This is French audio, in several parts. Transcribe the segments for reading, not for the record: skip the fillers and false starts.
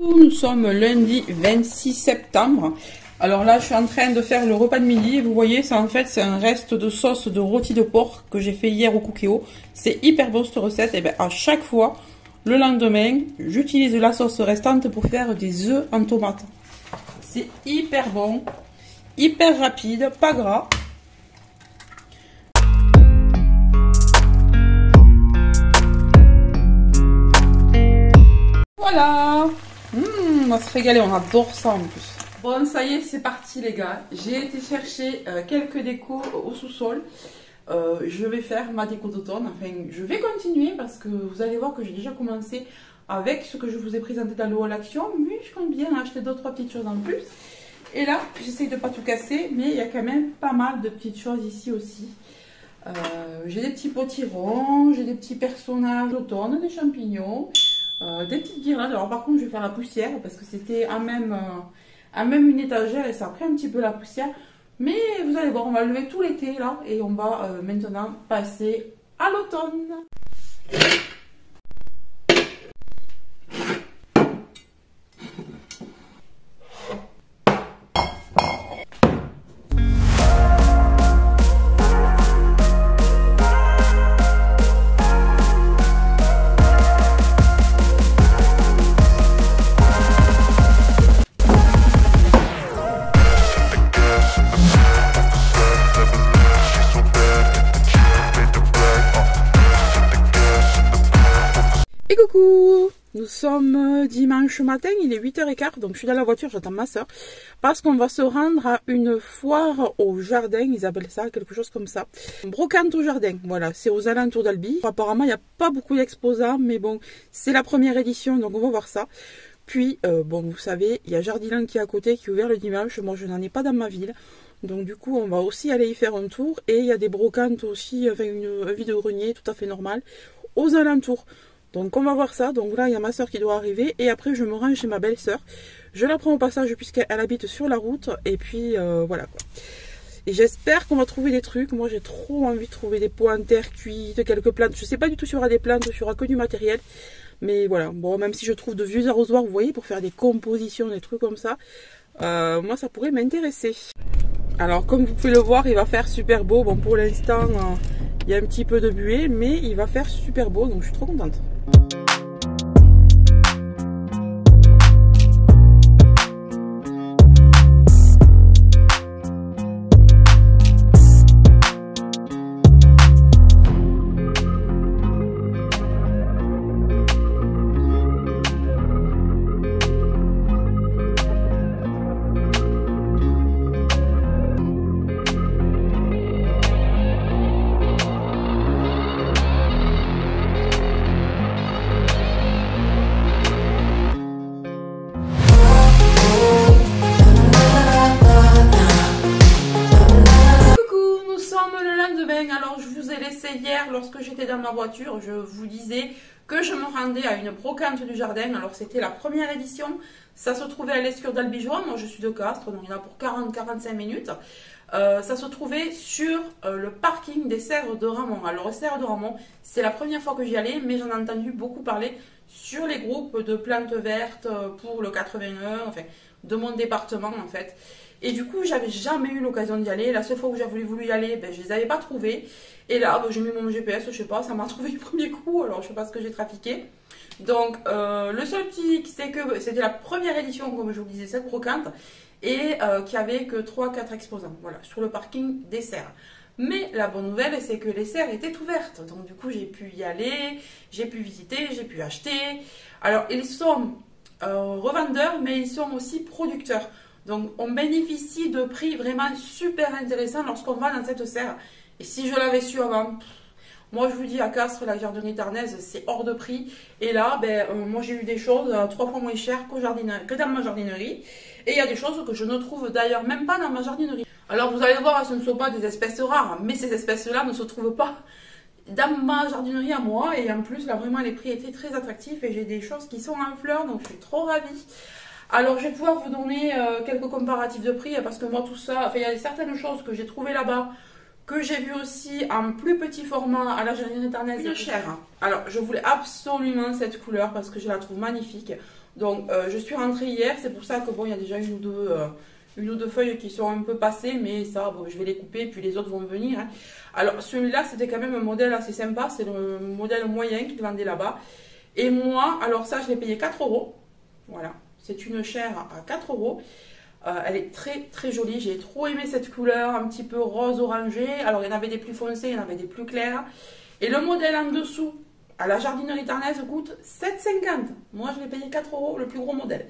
Nous sommes lundi 26 septembre. Alors là, je suis en train de faire le repas de midi. Vous voyez, ça en fait, c'est un reste de sauce de rôti de porc que j'ai fait hier au Cookéo. C'est hyper bon cette recette. Et bien, à chaque fois, le lendemain, j'utilise la sauce restante pour faire des œufs en tomate. C'est hyper bon, hyper rapide, pas gras. Voilà. On va se régaler, on adore ça en plus. Bon, ça y est, c'est parti les gars. J'ai été chercher quelques décos au sous-sol. Je vais faire ma déco d'automne. Enfin, je vais continuer parce que vous allez voir que j'ai déjà commencé avec ce que je vous ai présenté dans le haul action. Mais je compte bien acheter d'autres petites choses en plus. Et là, j'essaye de pas tout casser, mais il y a quand même pas mal de petites choses ici aussi. J'ai des petits potirons, j'ai des petits personnages d'automne, des champignons. Des petites guirlandes. Alors par contre je vais faire la poussière parce que c'était à même une étagère et ça a pris un petit peu la poussière. Mais vous allez voir, on va le lever tout l'été là et on va maintenant passer à l'automne. Et coucou! Nous sommes dimanche matin, il est 8h15, donc je suis dans la voiture, j'attends ma soeur, parce qu'on va se rendre à une foire au jardin, ils appellent ça, quelque chose comme ça. Brocante au jardin, voilà, c'est aux alentours d'Albi. Apparemment, il n'y a pas beaucoup d'exposants, mais bon, c'est la première édition, donc on va voir ça. Puis, bon, vous savez, il y a Jardiland qui est à côté, qui est ouvert le dimanche, moi je n'en ai pas dans ma ville. Donc du coup, on va aussi aller y faire un tour, et il y a des brocantes aussi, enfin un vide-grenier tout à fait normal, aux alentours. Donc on va voir ça, donc là il y a ma soeur qui doit arriver et après je me rends chez ma belle-sœur. Je la prends au passage puisqu'elle habite sur la route et puis voilà quoi. Et j'espère qu'on va trouver des trucs, moi j'ai trop envie de trouver des pots en terre cuites, quelques plantes. Je sais pas du tout s'il y aura des plantes, s'il y aura que du matériel. Mais voilà, bon même si je trouve de vieux arrosoirs, vous voyez, pour faire des compositions, des trucs comme ça, moi ça pourrait m'intéresser. Alors comme vous pouvez le voir, il va faire super beau, bon pour l'instant... il y a un petit peu de buée, mais il va faire super beau, donc je suis trop contente. Alors je vous ai laissé hier lorsque j'étais dans ma voiture, je vous disais que je me rendais à une brocante du jardin. Alors c'était la première édition, ça se trouvait à l'Escure d'Albigeois, moi je suis de Castres, donc il y en a pour 40-45 minutes. Ça se trouvait sur le parking des Serres de Ramon. Alors les Serres de Ramon, c'est la première fois que j'y allais, mais j'en ai entendu beaucoup parler sur les groupes de plantes vertes pour le 81, enfin de mon département en fait. Et du coup, j'avais jamais eu l'occasion d'y aller. La seule fois où j'avais voulu y aller, ben, je les avais pas trouvés. Et là, ben, j'ai mis mon GPS, je sais pas, ça m'a trouvé le premier coup. Alors, je sais pas ce que j'ai trafiqué. Donc, le seul petit, c'est que c'était la première édition, comme je vous disais, cette brocante. Et qui avait que 3-4 exposants, voilà, sur le parking des Serres. Mais la bonne nouvelle, c'est que les serres étaient ouvertes. Donc, du coup, j'ai pu y aller, j'ai pu visiter, j'ai pu acheter. Alors, ils sont revendeurs, mais ils sont aussi producteurs. Donc, on bénéficie de prix vraiment super intéressants lorsqu'on va dans cette serre. Et si je l'avais su avant, moi je vous dis à Castres, la jardinerie tarnaise, c'est hors de prix. Et là, ben, moi j'ai eu des choses 3 fois moins chères que dans ma jardinerie. Et il y a des choses que je ne trouve d'ailleurs même pas dans ma jardinerie. Alors vous allez voir, ce ne sont pas des espèces rares, mais ces espèces-là ne se trouvent pas dans ma jardinerie à moi. Et en plus, là vraiment, les prix étaient très attractifs et j'ai des choses qui sont en fleurs, donc je suis trop ravie. Alors je vais pouvoir vous donner quelques comparatifs de prix parce que moi tout ça, enfin il y a certaines choses que j'ai trouvées là-bas que j'ai vu aussi en plus petit format à la Jardinerie Éternelle, une chair. Alors, je voulais absolument cette couleur parce que je la trouve magnifique. Donc, je suis rentrée hier, c'est pour ça que bon, il y a déjà une ou deux feuilles qui sont un peu passées, mais ça, bon, je vais les couper, puis les autres vont venir. Hein. Alors, celui-là, c'était quand même un modèle assez sympa, c'est le modèle moyen qu'ils vendaient là-bas. Et moi, alors ça, je l'ai payé 4 €. Voilà, c'est une chair à 4 €. Elle est très très jolie, j'ai trop aimé cette couleur, un petit peu rose orangé. Alors, il y en avait des plus foncés, il y en avait des plus clairs. Et le modèle en dessous, à la Jardinerie Éternelle, coûte 7,50 €. Moi, je l'ai payé 4 €, le plus gros modèle.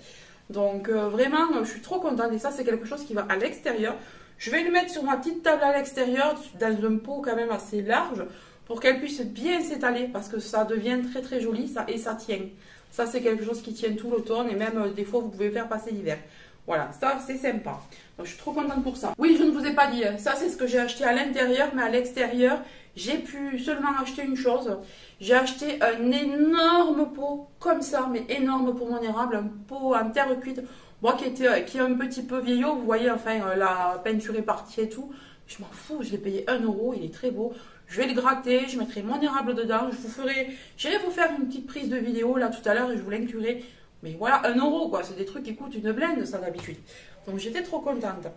Donc, vraiment, je suis trop contente. Et ça, c'est quelque chose qui va à l'extérieur. Je vais le mettre sur ma petite table à l'extérieur, dans un pot quand même assez large, pour qu'elle puisse bien s'étaler, parce que ça devient très très joli, ça, et ça tient. Ça, c'est quelque chose qui tient tout l'automne, et même des fois, vous pouvez faire passer l'hiver. Voilà, ça, c'est sympa. Donc, je suis trop contente pour ça. Oui, je ne vous ai pas dit, ça, c'est ce que j'ai acheté à l'intérieur, mais à l'extérieur, j'ai pu seulement acheter une chose. J'ai acheté un énorme pot, comme ça, mais énorme pour mon érable, un pot en terre cuite, moi qui est un petit peu vieillot, vous voyez, enfin, la peinture est partie et tout. Je m'en fous, je l'ai payé 1 €, il est très beau. Je vais le gratter, je mettrai mon érable dedans, j'irai vous faire une petite prise de vidéo là tout à l'heure et je vous l'inclurai. Mais voilà, 1 € quoi, c'est des trucs qui coûtent une blinde ça d'habitude. Donc j'étais trop contente.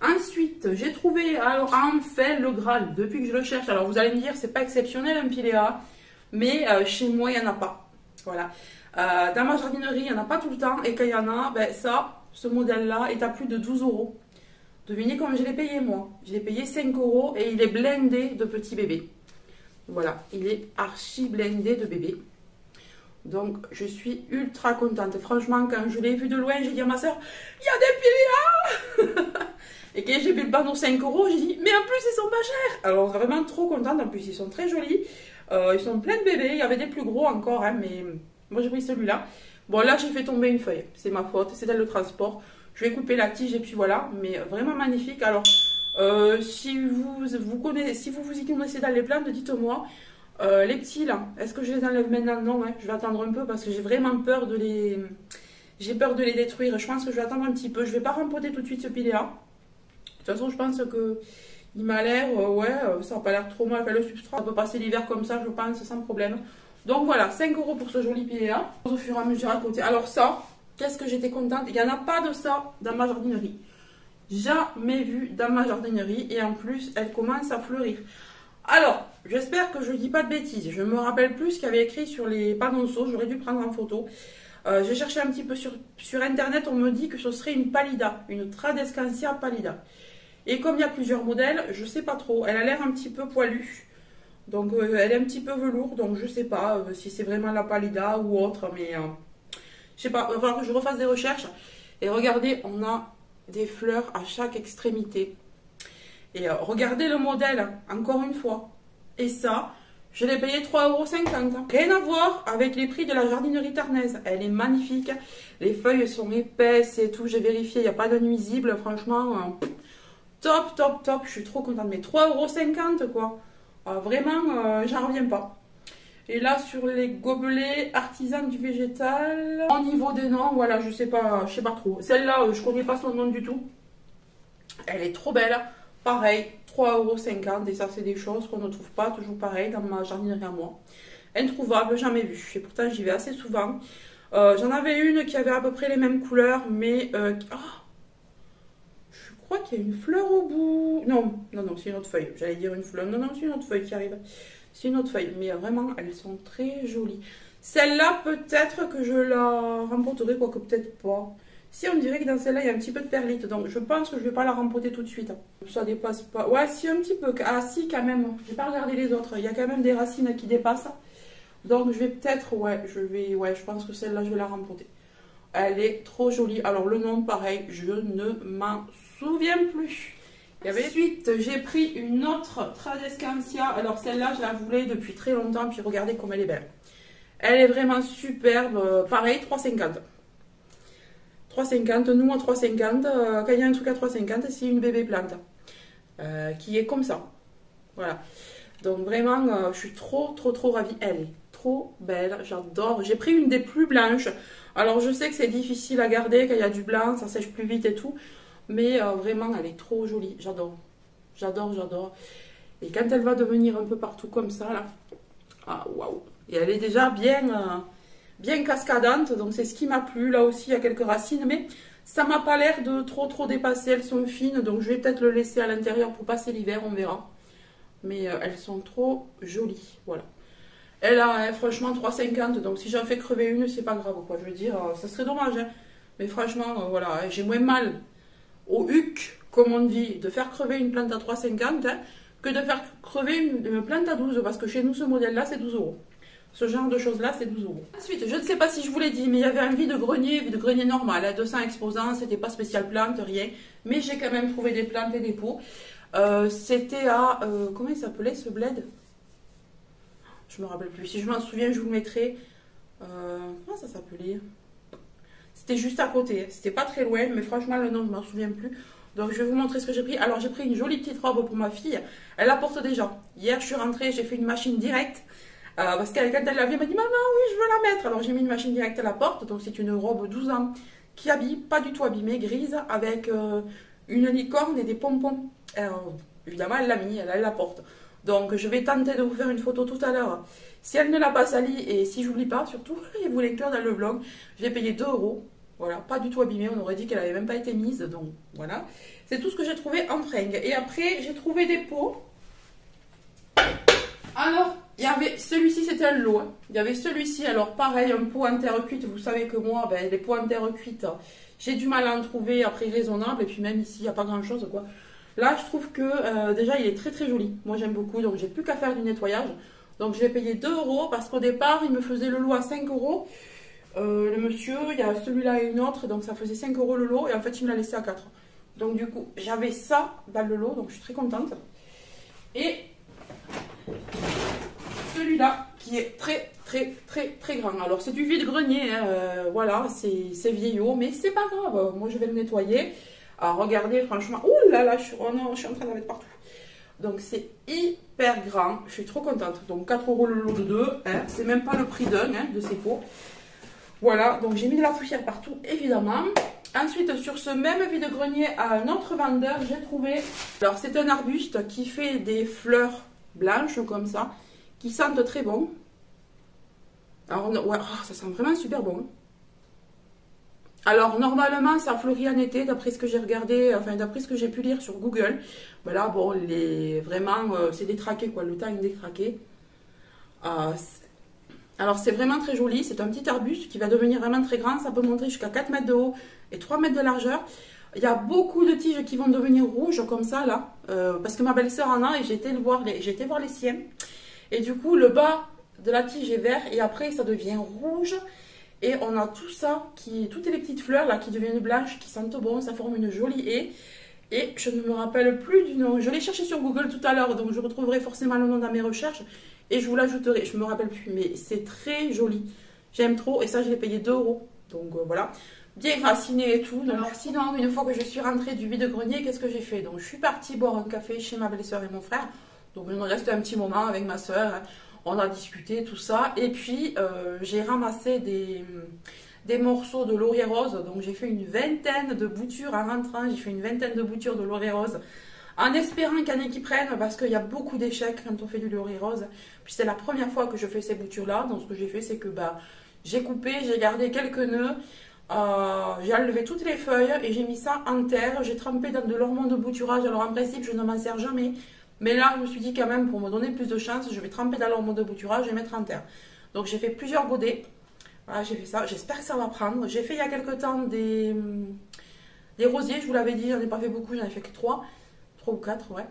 Ensuite, j'ai trouvé alors enfin le Graal, depuis que je le cherche. Alors vous allez me dire, c'est pas exceptionnel un piléa, mais chez moi il n'y en a pas. Voilà. Dans ma jardinerie, il n'y en a pas tout le temps et quand il y en a, ben ça, ce modèle-là est à plus de 12 €. Devinez combien je l'ai payé moi. Je l'ai payé 5 € et il est blindé de petits bébés. Voilà, il est archi blindé de bébés. Donc je suis ultra contente. Franchement, quand je l'ai vu de loin, j'ai dit à ma soeur, il y a des piléas. Et quand j'ai vu le panneau 5 €, j'ai dit, mais en plus ils sont pas chers. Alors vraiment trop contente, en plus ils sont très jolis. Ils sont pleins de bébés, il y avait des plus gros encore, hein, mais moi j'ai pris celui-là. Bon là j'ai fait tomber une feuille, c'est ma faute, c'est dans le transport. Je vais couper la tige et puis voilà, mais vraiment magnifique. Alors, si vous vous y connaissez dans les plantes, dites-moi. Les petits là, est-ce que je les enlève maintenant? Non, hein, je vais attendre un peu parce que j'ai vraiment peur de les... J'ai peur de les détruire. Je pense que je vais attendre un petit peu. Je vais pas rempoter tout de suite ce piléa. De toute façon, je pense que il m'a l'air, ouais, ça n'a pas l'air trop mal avec le substrat. Ça peut passer l'hiver comme ça, je pense, sans problème. Donc voilà, 5 € pour ce joli piléa. Au fur et à mesure à côté. Alors ça... Qu'est-ce que j'étais contente. Il n'y en a pas de ça dans ma jardinerie. Jamais vu dans ma jardinerie. Et en plus, elle commence à fleurir. Alors, j'espère que je ne dis pas de bêtises. Je me rappelle plus ce qu'il y avait écrit sur les panonceaux. J'aurais dû prendre en photo. J'ai cherché un petit peu sur Internet. On me dit que ce serait une pallida. Une Tradescantia pallida. Et comme il y a plusieurs modèles, je ne sais pas trop. Elle a l'air un petit peu poilue. Donc, elle est un petit peu velours. Donc, je ne sais pas si c'est vraiment la pallida ou autre. Mais... je sais pas, il va falloir que je refasse des recherches. Et regardez, on a des fleurs à chaque extrémité. Et regardez le modèle, encore une fois. Et ça, je l'ai payé 3,50 €. Rien à voir avec les prix de la jardinerie Éternelle. Elle est magnifique. Les feuilles sont épaisses et tout. J'ai vérifié, il n'y a pas de nuisible. Franchement, top, top, top. Je suis trop contente. Mais 3,50 € quoi. Vraiment, j'en reviens pas. Et là, sur les gobelets artisans du végétal, au niveau des noms, voilà, je sais pas trop. Celle-là, je connais pas son nom du tout. Elle est trop belle. Pareil, 3,50 €. Et ça, c'est des choses qu'on ne trouve pas toujours pareil dans ma jardinerie à moi. Introuvable, jamais vu. Et pourtant, j'y vais assez souvent. J'en avais une qui avait à peu près les mêmes couleurs, mais... je crois qu'il y a une fleur au bout. Non, non, non, c'est une autre feuille. J'allais dire une fleur. Non, non, c'est une autre feuille qui arrive. C'est une autre feuille, mais vraiment, elles sont très jolies. Celle-là, peut-être que je la remporterai, quoique peut-être pas. Si, on dirait que dans celle-là, il y a un petit peu de perlite, donc je pense que je ne vais pas la remporter tout de suite. Ça dépasse pas. Ouais, si, un petit peu. Ah, si, quand même. Je vais pas regarder les autres. Il y a quand même des racines qui dépassent. Donc, je vais peut-être, ouais, je pense que celle-là, je vais la remporter. Elle est trop jolie. Alors, le nom, pareil, je ne m'en souviens plus. Ensuite, j'ai pris une autre Tradescantia. Alors celle-là, je la voulais depuis très longtemps. Puis regardez comme elle est belle. Elle est vraiment superbe. Pareil, 3,50 €. 3,50 €, nous à 3,50 €. Quand il y a un truc à 3,50 €, c'est une bébé plante. Qui est comme ça. Voilà. Donc vraiment, je suis trop, trop, trop ravie. Elle est trop belle. J'adore. J'ai pris une des plus blanches. Alors je sais que c'est difficile à garder quand il y a du blanc. Ça sèche plus vite et tout. Mais vraiment, elle est trop jolie. J'adore. J'adore, j'adore. Et quand elle va devenir un peu partout comme ça, là, ah waouh! Et elle est déjà bien cascadante, donc c'est ce qui m'a plu. Là aussi, il y a quelques racines, mais ça m'a pas l'air de trop dépasser. Elles sont fines, donc je vais peut-être le laisser à l'intérieur pour passer l'hiver, on verra. Mais elles sont trop jolies, voilà. Elle a franchement 3,50, donc si j'en fais crever une, c'est pas grave, quoi. Je veux dire, ça serait dommage, hein. Mais franchement, voilà, j'ai moins mal au huc, comme on dit, de faire crever une plante à 3,50 hein, que de faire crever une plante à 12, parce que chez nous, ce modèle-là, c'est 12 euros. Ce genre de choses-là, c'est 12 euros. Ensuite, je ne sais pas si je vous l'ai dit, mais il y avait un vide-grenier normal, hein, 200 exposants, c'était pas spécial plante, rien. Mais j'ai quand même trouvé des plantes et des pots. C'était à, comment il s'appelait ce bled? Je me rappelle plus. Si je m'en souviens, je vous le mettrai. Comment ça s'appelait? C'était juste à côté. C'était pas très loin, mais franchement, le nom, je ne m'en souviens plus. Donc, je vais vous montrer ce que j'ai pris. Alors, j'ai pris une jolie petite robe pour ma fille. Elle la porte déjà. Hier, je suis rentrée, j'ai fait une machine directe. Parce qu'elle, quand elle l'a vue, elle m'a dit, maman, oui, je veux la mettre. Alors, j'ai mis une machine directe à la porte. Donc, c'est une robe 12 ans qui habille, pas du tout abîmée, grise, avec une licorne et des pompons. Alors, évidemment, elle l'a mis, elle la porte. Donc, je vais tenter de vous faire une photo tout à l'heure. Si elle ne l'a pas salie et si j'oublie pas, surtout, et vous l'inclure dans le vlog, je vais payer 2 euros. Voilà, pas du tout abîmée. On aurait dit qu'elle n'avait même pas été mise. Donc, voilà. C'est tout ce que j'ai trouvé en fringues. Et après, j'ai trouvé des pots. Alors, il y avait celui-ci, c'était un lot. Hein. Il y avait celui-ci, alors pareil, un pot en terre cuite. Vous savez que moi, ben, les pots en terre cuite, j'ai du mal à en trouver après raisonnable. Et puis même ici, il n'y a pas grand-chose, quoi. Là, je trouve que déjà, il est très joli. Moi, j'aime beaucoup, donc j'ai plus qu'à faire du nettoyage. Donc, je vais payer 2 euros parce qu'au départ, il me faisait le lot à 5 euros. Le monsieur, il y a celui-là et une autre, donc ça faisait 5 euros le lot. Et en fait, il me l'a laissé à 4. Donc, du coup, j'avais ça dans le lot, donc je suis très contente. Et celui-là, qui est très grand. Alors, c'est du vide-grenier, hein, voilà, c'est vieillot, mais c'est pas grave. Moi, je vais le nettoyer. Alors, regardez, franchement, ouh là là, oh non, je suis en train de la mettre partout. Donc, c'est hyper grand. Je suis trop contente. Donc, 4 euros le lot de 2. Hein, c'est même pas le prix d'un hein, de ces pots. Voilà, donc j'ai mis de la poussière partout, évidemment. Ensuite, sur ce même vide-grenier, à un autre vendeur, j'ai trouvé... Alors, c'est un arbuste qui fait des fleurs blanches, comme ça, qui sentent très bon. Alors, ouais, oh, ça sent vraiment super bon. Alors, normalement, ça fleurit en été, d'après ce que j'ai regardé, enfin, d'après ce que j'ai pu lire sur Google. Voilà, bon, vraiment, c'est détraqué, quoi. Le temps est détraqué. Alors, c'est vraiment très joli. C'est un petit arbuste qui va devenir vraiment très grand. Ça peut monter jusqu'à 4 mètres de haut et 3 mètres de largeur. Il y a beaucoup de tiges qui vont devenir rouges, comme ça, là. Parce que ma belle-sœur en a et j'ai été voir les siens. Et du coup, le bas de la tige est vert et après, ça devient rouge. Et on a tout ça, toutes les petites fleurs là qui deviennent blanches, qui sentent bon, ça forme une jolie haie. Et je ne me rappelle plus du nom. Je l'ai cherché sur Google tout à l'heure, donc je retrouverai forcément le nom dans mes recherches. Et je vous l'ajouterai, je ne me rappelle plus, mais c'est très joli. J'aime trop, et ça je l'ai payé 2 euros. Donc voilà, bien raciné et tout. Donc, alors sinon, une fois que je suis rentrée du vide-grenier, qu'est-ce que j'ai fait? Donc je suis partie boire un café chez ma belle-sœur et mon frère. Donc il me reste un petit moment avec ma soeur. On a discuté, tout ça. Et puis, j'ai ramassé des morceaux de laurier rose. Donc, j'ai fait une vingtaine de boutures en rentrant. J'ai fait une vingtaine de boutures de laurier rose. En espérant qu'il y en ait qui prennent. Parce qu'il y a beaucoup d'échecs quand on fait du laurier rose. Puis, c'est la première fois que je fais ces boutures-là. Donc, ce que j'ai fait, c'est que j'ai coupé, j'ai gardé quelques nœuds. J'ai enlevé toutes les feuilles et j'ai mis ça en terre. J'ai trempé dans de l'hormone de bouturage. Alors, en principe, je ne m'en sers jamais. Mais là, je me suis dit quand même, pour me donner plus de chance, je vais tremper dans l'hormone de bouturage et mettre en terre. Donc, j'ai fait plusieurs godets. Voilà, j'ai fait ça. J'espère que ça va prendre. J'ai fait il y a quelques temps des rosiers, je vous l'avais dit. J'en ai pas fait beaucoup, j'en ai fait que 3 ou 4, ouais.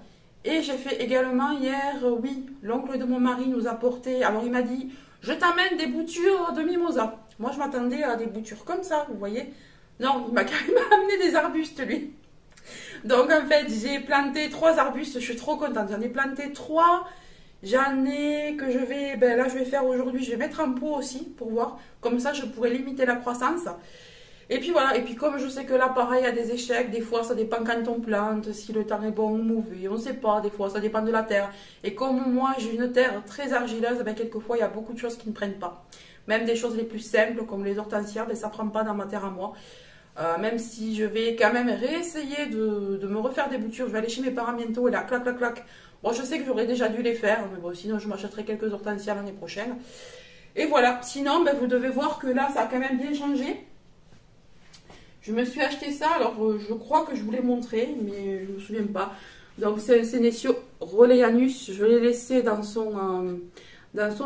Et j'ai fait également hier, oui, l'oncle de mon mari nous a porté. Alors, il m'a dit, je t'amène des boutures de mimosa. Moi, je m'attendais à des boutures comme ça, vous voyez. Non, il m'a carrément amené des arbustes, lui. Donc en fait j'ai planté 3 arbustes, je suis trop contente, j'en ai planté 3, j'en ai que je vais, là je vais faire aujourd'hui, je vais mettre en pot aussi pour voir, comme ça je pourrais limiter la croissance. Et puis voilà, et puis comme je sais que là pareil il y a des échecs, des fois ça dépend quand on plante, si le temps est bon ou mauvais, on ne sait pas, des fois ça dépend de la terre. Et comme moi j'ai une terre très argileuse, quelquefois il y a beaucoup de choses qui ne prennent pas. Même des choses les plus simples comme les hortensias, ça ne prend pas dans ma terre à moi. Même si je vais quand même réessayer de me refaire des boutures. Je vais aller chez mes parents bientôt et là, clac, clac, clac. Bon, je sais que j'aurais déjà dû les faire, mais bon, sinon je m'achèterai quelques hortensias l'année prochaine. Et voilà, sinon, ben, vous devez voir que là, ça a quand même bien changé. Je me suis acheté ça, alors je crois que je vous l'ai montré, mais je ne me souviens pas. Donc c'est un Senecio Rolleanus, je l'ai laissé dans son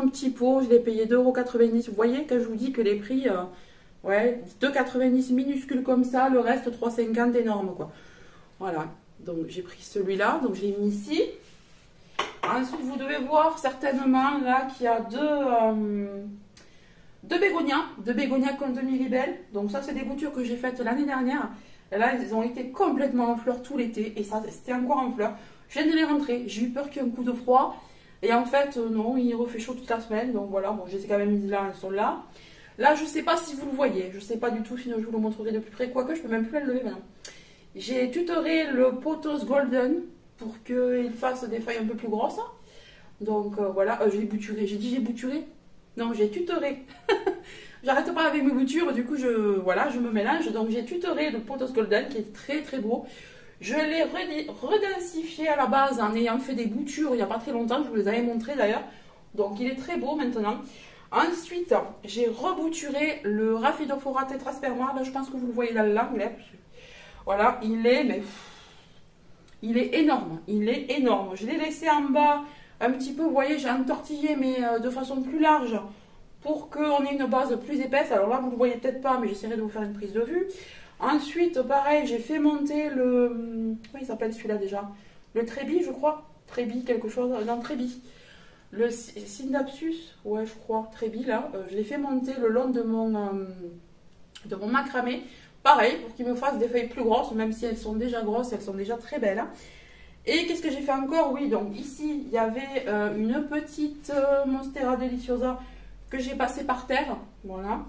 petit pot, je l'ai payé 2,90 €. Vous voyez, quand je vous dis que les prix, ouais, 2,90 € minuscule comme ça, le reste 3,50 € énorme quoi. Voilà, donc j'ai pris celui-là, donc je l'ai mis ici. Ensuite, vous devez voir certainement là qu'il y a deux bégonias contre demi-libelles. Donc ça, c'est des boutures que j'ai faites l'année dernière. Et là, elles ont été complètement en fleurs tout l'été. Et ça, c'était encore en fleurs. Je viens de les rentrer. J'ai eu peur qu'il y ait un coup de froid. Et en fait, non, il refait chaud toute la semaine. Donc voilà, bon, je les ai quand même mises là, elles sont là. Là, je ne sais pas si vous le voyez. Je ne sais pas du tout, sinon je vous le montrerai de plus près. Quoique, je ne peux même plus la lever maintenant. J'ai tutoré le Pothos Golden pour qu'il fasse des feuilles un peu plus grosses. Donc voilà, j'ai bouturé. J'ai dit j'ai bouturé. Non, j'ai tutoré. J'arrête pas avec mes boutures, du coup voilà, je me mélange. Donc j'ai tutoré le Pothos Golden qui est très très beau. Je l'ai redensifié à la base en ayant fait des boutures il n'y a pas très longtemps. Je vous les avais montré d'ailleurs. Donc il est très beau maintenant. Ensuite, j'ai rebouturé le Rhaphidophora Tetrasperma. Là, je pense que vous le voyez dans l'angle. Voilà, il est énorme. Il est énorme. Je l'ai laissé en bas un petit peu, vous voyez, j'ai entortillé mais de façon plus large pour qu'on ait une base plus épaisse. Alors là, vous ne le voyez peut-être pas, mais j'essaierai de vous faire une prise de vue. Ensuite, pareil, j'ai fait monter le... Comment il s'appelle celui-là déjà? Le Trébi, je crois. Trébi, quelque chose. Non, Trébi. Le Synapsus, ouais, je crois. Trébi, là. Je l'ai fait monter le long de mon macramé. Pareil, pour qu'il me fasse des feuilles plus grosses, même si elles sont déjà grosses, elles sont déjà très belles. Et qu'est-ce que j'ai fait encore? Oui, donc ici, il y avait une petite Monstera Deliciosa que j'ai passée par terre. Voilà.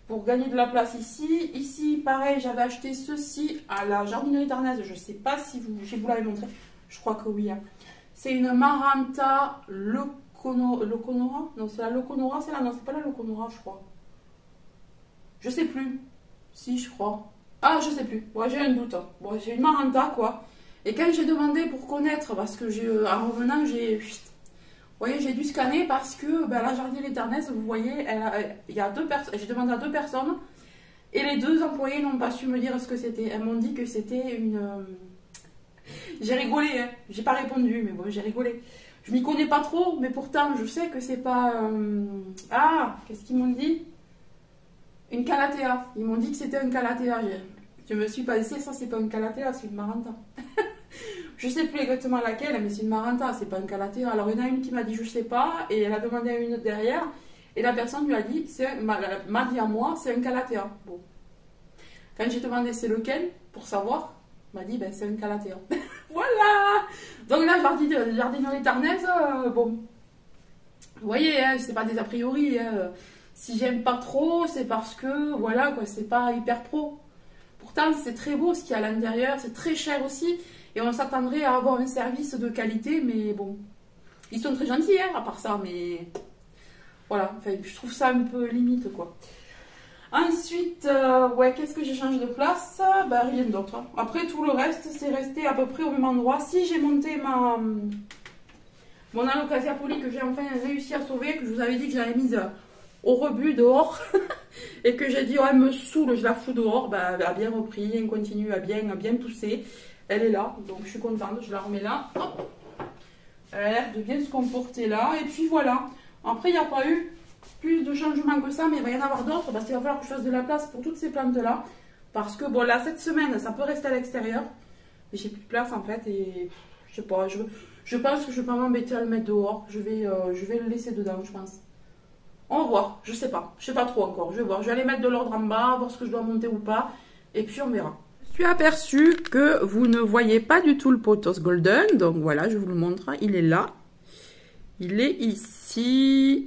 Pour gagner de la place ici. Ici, pareil, j'avais acheté ceci à la jardinerie d'Arnaise. Je ne sais pas si je vous l'avais montré. Je crois que oui. Hein. C'est une Maranta Loconora. Non, c'est la Loconora. C'est là. Non, c'est pas la Loconora, je crois. Je sais plus. Si, je crois. Ah, je sais plus. Ouais, j'ai un doute. Hein. Bon, j'ai une Maranta, quoi. Et quand j'ai demandé pour connaître, parce que en revenant, j'ai... Vous voyez, j'ai dû scanner parce que ben, la jardinerie d'Arnaise, vous voyez, il y a 2 personnes. J'ai demandé à 2 personnes et les 2 employés n'ont pas su me dire ce que c'était. Elles m'ont dit que c'était une... J'ai rigolé, hein. J'ai pas répondu, mais bon, j'ai rigolé. Je m'y connais pas trop, mais pourtant, je sais que c'est pas... Ah, qu'est-ce qu'ils m'ont dit? Une Calathea. Ils m'ont dit que c'était un Calathea. Je me suis passée, ça c'est pas une Calathea, c'est une Maranta. Je sais plus exactement laquelle, mais c'est une Maranta, c'est pas un Calathea. Alors il y en a une qui m'a dit je sais pas, et elle a demandé à une autre derrière, et la personne lui a dit, m'a dit à moi, c'est un Calathea. Bon. Quand j'ai demandé c'est lequel, pour savoir, m'a dit ben c'est un Calathea. Voilà. Donc là, jardinerie d'Arnaise, bon, vous voyez, hein, c'est pas des a priori. Hein. Si j'aime pas trop, c'est parce que, voilà, quoi, c'est pas hyper pro. Pourtant, c'est très beau ce qu'il y a à l'intérieur, c'est très cher aussi. Et on s'attendrait à avoir un service de qualité, mais bon. Ils sont très gentils, hein, à part ça, mais... Voilà, enfin, je trouve ça un peu limite, quoi. Ensuite, ouais, qu'est-ce que j'ai changé de place? Bah, rien d'autre. Hein. Après, tout le reste, c'est resté à peu près au même endroit. Si j'ai monté mon Alocasia Poli que j'ai enfin réussi à sauver, que je vous avais dit que j'avais mise au rebut dehors, et que j'ai dit, oh, elle me saoule, je la fous dehors, bah, elle a bien repris, elle continue à bien pousser. Elle est là, donc je suis contente, je la remets là. Hop. Elle a l'air de bien se comporter là. Et puis voilà. Après, il n'y a pas eu plus de changements que ça, mais il va y en avoir d'autres parce qu'il va falloir que je fasse de la place pour toutes ces plantes-là. Parce que, bon, là, cette semaine, ça peut rester à l'extérieur. Mais j'ai plus de place, en fait. Et je sais pas, je pense que je ne vais pas m'embêter à le mettre dehors. Je vais le laisser dedans, je pense. On va voir, je sais pas. Je sais pas trop encore. Je vais voir. Je vais aller mettre de l'ordre en bas, voir ce que je dois monter ou pas. Et puis, on verra. Je suis aperçue que vous ne voyez pas du tout le Pothos Golden. Donc voilà, je vous le montre. Il est là. Il est ici.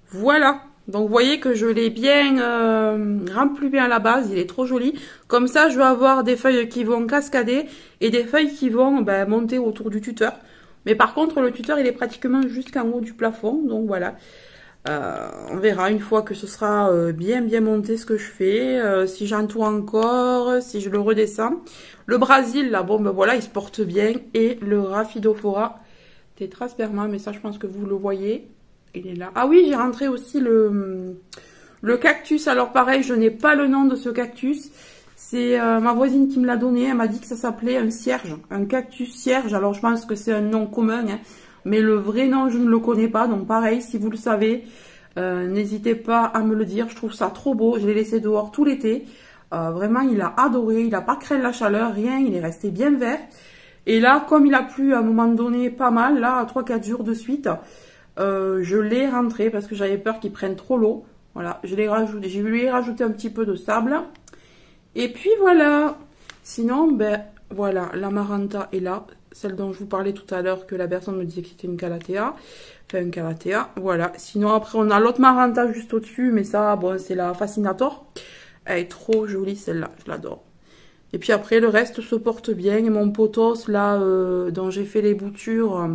Voilà. Donc vous voyez que je l'ai bien rempli à la base. Il est trop joli. Comme ça, je vais avoir des feuilles qui vont cascader et des feuilles qui vont monter autour du tuteur. Mais par contre, le tuteur, il est pratiquement jusqu'en haut du plafond. Donc voilà. On verra une fois que ce sera bien monté ce que je fais. Si j'entoure encore, si je le redescends. Le Brésil, là, bon, ben voilà, il se porte bien. Et le Rhaphidophora Tetrasperma, mais ça, je pense que vous le voyez. Il est là. Ah oui, j'ai rentré aussi le cactus. Alors pareil, je n'ai pas le nom de ce cactus. C'est ma voisine qui me l'a donné. Elle m'a dit que ça s'appelait un cierge, un cactus cierge. Alors je pense que c'est un nom commun, hein. Mais le vrai nom, je ne le connais pas. Donc pareil, si vous le savez, n'hésitez pas à me le dire. Je trouve ça trop beau. Je l'ai laissé dehors tout l'été. Vraiment, il a adoré. Il n'a pas craint la chaleur, rien. Il est resté bien vert. Et là, comme il a plu à un moment donné pas mal, là, 3-4 jours de suite, je l'ai rentré parce que j'avais peur qu'il prenne trop l'eau. Voilà, je lui ai rajouté un petit peu de sable. Et puis voilà. Sinon, ben voilà, l'Amaranta est là. Celle dont je vous parlais tout à l'heure, que la personne me disait que c'était une Calathea. Enfin, une Calathea, voilà. Sinon, après, on a l'autre Maranta juste au-dessus. Mais ça, bon, c'est la Fascinator. Elle est trop jolie, celle-là. Je l'adore. Et puis après, le reste se porte bien. Et mon pothos, là, dont j'ai fait les boutures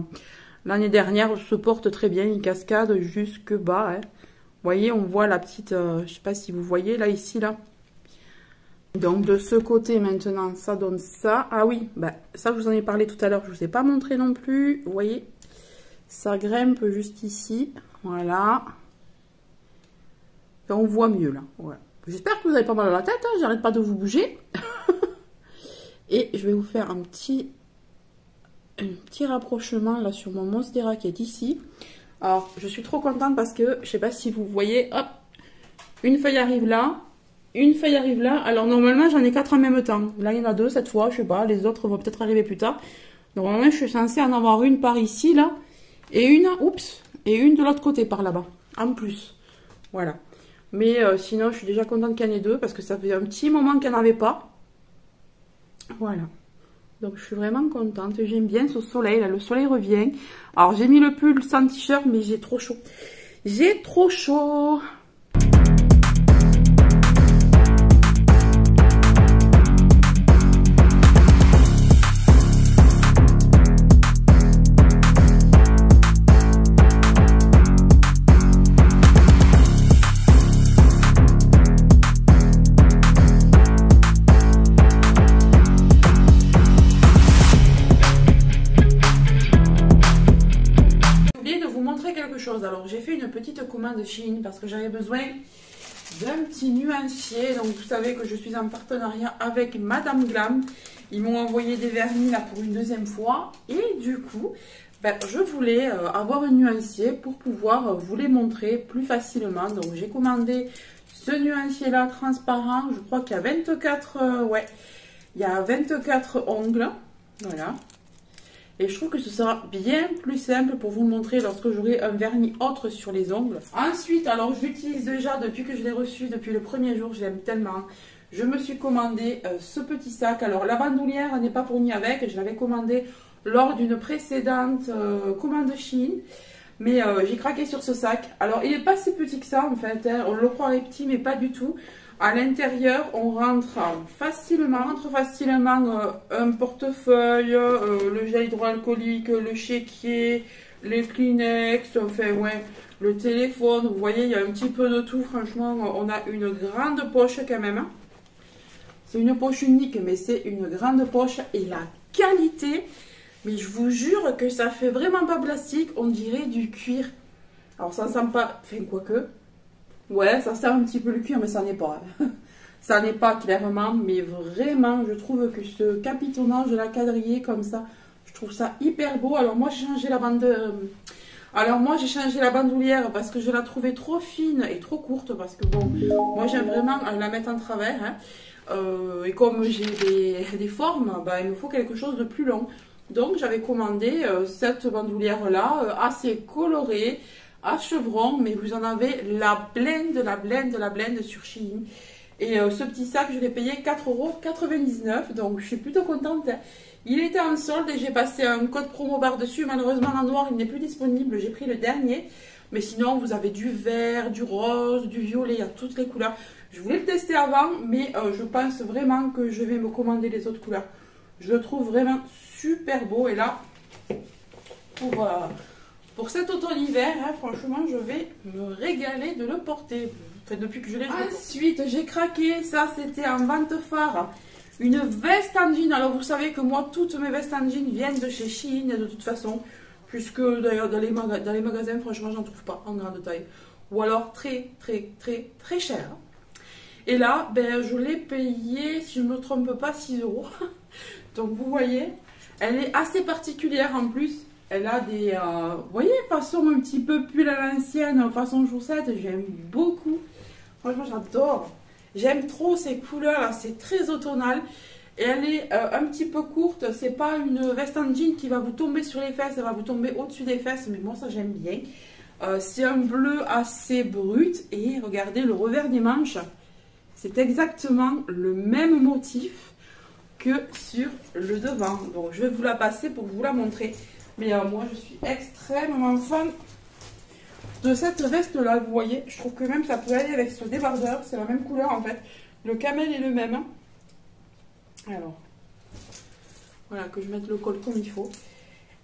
l'année dernière, se porte très bien. Il cascade jusque bas. Hein. Vous voyez, on voit la petite... je sais pas si vous voyez, là, ici, là. Donc, de ce côté, maintenant, ça donne ça. Ah oui, bah, ça, je vous en ai parlé tout à l'heure. Je ne vous ai pas montré non plus. Vous voyez, ça grimpe juste ici. Voilà. Et on voit mieux, là. Voilà. J'espère que vous n'avez pas mal à la tête. Hein. J'arrête pas de vous bouger. Et je vais vous faire un petit rapprochement, là, sur mon Monstera qui est ici. Alors, je suis trop contente parce que, je sais pas si vous voyez, hop, une feuille arrive là. Une feuille arrive là. Alors, normalement, j'en ai 4 en même temps. Là, il y en a 2 cette fois. Je sais pas. Les autres vont peut-être arriver plus tard. Normalement, je suis censée en avoir une par ici, là. Et une, oups. Et une de l'autre côté, par là-bas. En plus. Voilà. Mais sinon, je suis déjà contente qu'il y en ait 2. Parce que ça fait un petit moment qu'il n'y en avait pas. Voilà. Donc, je suis vraiment contente. J'aime bien ce soleil, là. Le soleil revient. Alors, j'ai mis le pull sans t-shirt, mais j'ai trop chaud. J'ai trop chaud. Alors j'ai fait une petite commande Shein parce que j'avais besoin d'un petit nuancier. Donc vous savez que je suis en partenariat avec Madame Glam. Ils m'ont envoyé des vernis là pour une deuxième fois. Et du coup, ben, je voulais avoir un nuancier pour pouvoir vous les montrer plus facilement. Donc j'ai commandé ce nuancier là transparent. Je crois qu'il y a 24, ouais, il y a 24 ongles. Voilà. Et je trouve que ce sera bien plus simple pour vous montrer lorsque j'aurai un vernis autre sur les ongles. Ensuite, alors je l'utilise déjà depuis que je l'ai reçu, depuis le premier jour, je l'aime tellement. Je me suis commandé ce petit sac. Alors la bandoulière n'est pas fournie avec, je l'avais commandé lors d'une précédente commande Shein. Mais j'ai craqué sur ce sac. Alors il n'est pas si petit que ça en fait, hein. On le croirait petit mais pas du tout. À l'intérieur, on rentre facilement, un portefeuille, le gel hydroalcoolique, le chéquier, les Kleenex, enfin ouais, le téléphone. Vous voyez, il y a un petit peu de tout. Franchement, on a une grande poche quand même. C'est une poche unique, mais c'est une grande poche. Et la qualité, mais je vous jure que ça fait vraiment pas plastique. On dirait du cuir. Alors ça sent pas, enfin quoique. Ouais, ça sert un petit peu le cuir, mais ça n'est pas. Ça n'est pas clairement, mais vraiment, je trouve que ce capitonnage de la quadrillée comme ça, je trouve ça hyper beau. Alors moi, j'ai changé la bande... j'ai changé la bandoulière parce que je la trouvais trop fine et trop courte. Parce que bon, moi j'aime vraiment la mettre en travers. Hein. Et comme j'ai des formes, bah, il me faut quelque chose de plus long. Donc j'avais commandé cette bandoulière-là, assez colorée, à chevron, mais vous en avez la blende sur Shein. Et ce petit sac, je l'ai payé 4,99 €, donc je suis plutôt contente. Il était en solde et j'ai passé un code promo par-dessus. Malheureusement, en noir, il n'est plus disponible. J'ai pris le dernier. Mais sinon, vous avez du vert, du rose, du violet, il y a toutes les couleurs. Je voulais le tester avant, mais je pense vraiment que je vais me commander les autres couleurs. pour cet automne-hiver, hein, franchement, je vais me régaler de le porter. Enfin, depuis que je l'ai. Ensuite, j'ai craqué. Ça, c'était en vente phare. Une veste en jean. Alors, vous savez que moi, toutes mes vestes en jean viennent de chez Shein, de toute façon. Puisque, d'ailleurs, dans les magasins, franchement, j'en trouve pas en grande taille. Ou alors, très, très, très, très cher. Et là, ben, je l'ai payé, si je ne me trompe pas, 6 €. Donc, vous voyez, elle est assez particulière en plus. Elle a des, vous voyez, façon un petit peu pull à l'ancienne, façon chaussette. J'aime beaucoup. Franchement, j'adore. J'aime trop ces couleurs là, c'est très automnal. Et elle est un petit peu courte. C'est pas une veste en jean qui va vous tomber sur les fesses, elle va vous tomber au-dessus des fesses. Mais moi, ça, j'aime bien. C'est un bleu assez brut. Et regardez le revers des manches. C'est exactement le même motif que sur le devant. Donc, je vais vous la passer pour vous la montrer. Mais moi, je suis extrêmement fan de cette veste-là. Vous voyez, je trouve que même ça peut aller avec ce débardeur. C'est la même couleur, en fait. Le camel est le même. Alors, voilà, que je mette le col comme il faut.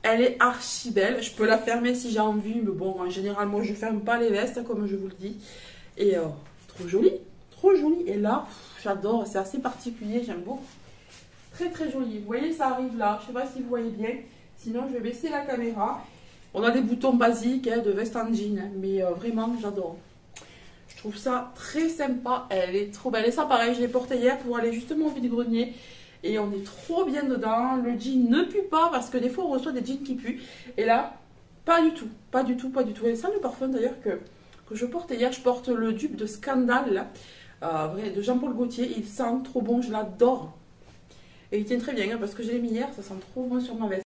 Elle est archi belle. Je peux la fermer si j'ai envie. Mais bon, en général, moi, je ne ferme pas les vestes, comme je vous le dis. Et trop jolie. Trop jolie. Et là, j'adore. C'est assez particulier. J'aime beaucoup. Très, très jolie. Vous voyez, ça arrive là. Je ne sais pas si vous voyez bien. Sinon, je vais baisser la caméra. On a des boutons basiques de veste en jean. Mais vraiment, j'adore. Je trouve ça très sympa. Elle est trop belle. Et ça, pareil, je l'ai portée hier pour aller justement au vide-grenier. Et on est trop bien dedans. Le jean ne pue pas parce que des fois, on reçoit des jeans qui puent. Et là, pas du tout. Pas du tout, pas du tout. Et ça, le parfum d'ailleurs que je portais hier, je porte le dupe de Scandale là, de Jean-Paul Gaultier. Il sent trop bon. Je l'adore. Et il tient très bien parce que je l'ai mis hier. Ça sent trop bon sur ma veste.